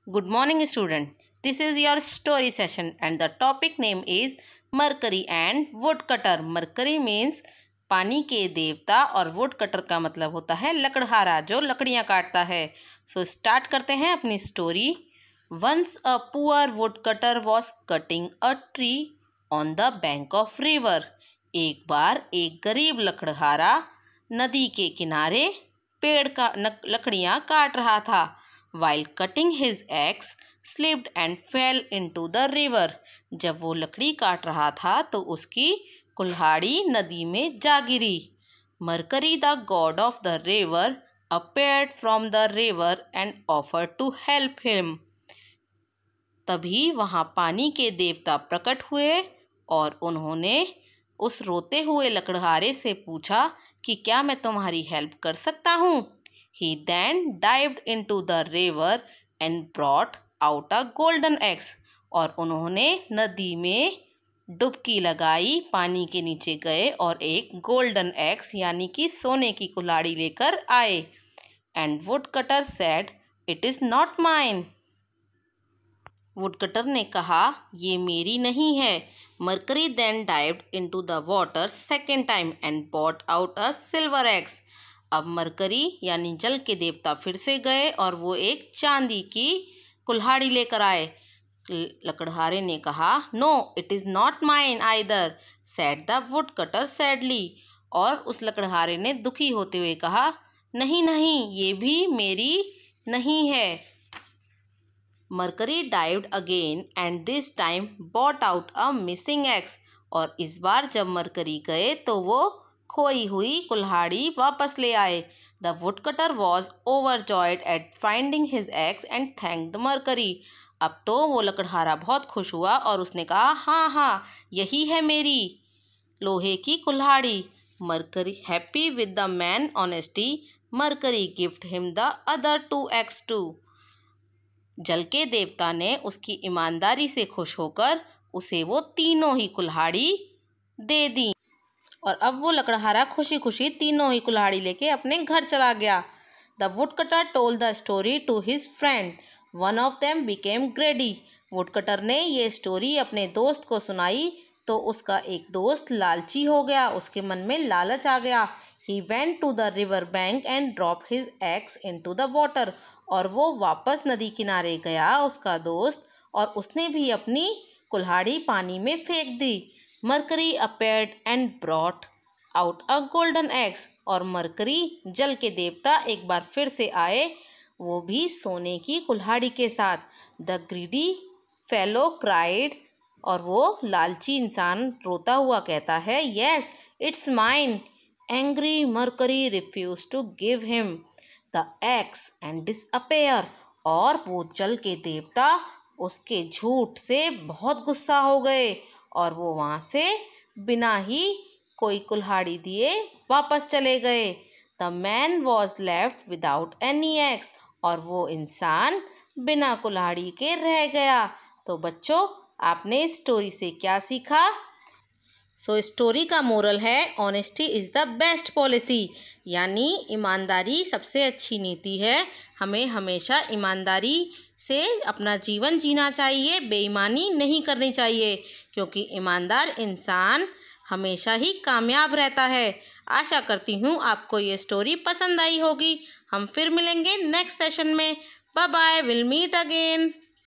Good morning, student. This is your story session and the topic name is Mercury and Woodcutter. Mercury means पानी के देवता और would cutter का मतलब होता है लकड़हारा जो लकड़ियाँ काटता है। सो स्टार्ट करते हैं अपनी story. Once a poor wood cutter was cutting a tree on the bank of river. एक बार एक गरीब लकड़हारा नदी के किनारे पेड़ का लकड़ियाँ काट रहा था। While cutting his axe, slipped and fell into the river. जब वो लकड़ी काट रहा था तो उसकी कुल्हाड़ी नदी में जा गिरी। Mercury, the god of the river, appeared from the river and offered to help him. तभी वहाँ पानी के देवता प्रकट हुए और उन्होंने उस रोते हुए लकड़हारे से पूछा कि क्या मैं तुम्हारी हेल्प कर सकता हूँ। He then dived into the river and brought out a golden axe. और उन्होंने नदी में डुबकी लगाई, पानी के नीचे गए और एक गोल्डन एक्स यानी कि सोने की कुल्हाड़ी लेकर आए। And woodcutter said, "It is not mine." Woodcutter ने कहा, ये मेरी नहीं है। Mercury then dived into the water second time and brought out a silver axe. अब मरकरी यानी जल के देवता फिर से गए और वो एक चांदी की कुल्हाड़ी लेकर आए। लकड़हारे ने कहा, no it is not mine either, said the wood cutter sadly. और उस लकड़हारे ने दुखी होते हुए कहा, नहीं नहीं ये भी मेरी नहीं है। Mercury dived again and this time bought out a missing axe. और इस बार जब मरकरी गए तो वो खोई हुई कुल्हाड़ी वापस ले आए। The woodcutter was overjoyed at finding his axe and thanked Mercury. अब तो वो लकड़हारा बहुत खुश हुआ और उसने कहा, हाँ हाँ यही है मेरी लोहे की कुल्हाड़ी। Mercury happy with the man honesty, Mercury gift him the other 2 axe too. जल के देवता ने उसकी ईमानदारी से खुश होकर उसे वो तीनों ही कुल्हाड़ी दे दी। और अब वो लकड़हारा खुशी खुशी तीनों ही कुल्हाड़ी लेके अपने घर चला गया। The woodcutter told the story to his friend, one of them became greedy. Woodcutter ने ये स्टोरी अपने दोस्त को सुनाई तो उसका एक दोस्त लालची हो गया, उसके मन में लालच आ गया। He went to the river bank and drop his axe into the water. और वो वापस नदी किनारे गया उसका दोस्त और उसने भी अपनी कुल्हाड़ी पानी में फेंक दी। Mercury appeared and brought out a golden eggs. और मरकरी जल के देवता एक बार फिर से आए, वो भी सोने की कुल्हाड़ी के साथ। The greedy fellow cried. और वो लालची इंसान रोता हुआ कहता है, yes it's mine. Angry Mercury refuse to give him the axe and disappear. और वो जल के देवता उसके झूठ से बहुत गुस्सा हो गए और वो वहाँ से बिना ही कोई कुल्हाड़ी दिए वापस चले गए। The man was left without any x. और वो इंसान बिना कुल्हाड़ी के रह गया। तो बच्चों, आपने इस स्टोरी से क्या सीखा? स्टोरी का मोरल है, honesty is the best policy, यानी ईमानदारी सबसे अच्छी नीति है। हमें हमेशा ईमानदारी से अपना जीवन जीना चाहिए, बेईमानी नहीं करनी चाहिए, क्योंकि ईमानदार इंसान हमेशा ही कामयाब रहता है। आशा करती हूँ आपको ये स्टोरी पसंद आई होगी। हम फिर मिलेंगे नेक्स्ट सेशन में। Bye bye, will meet again.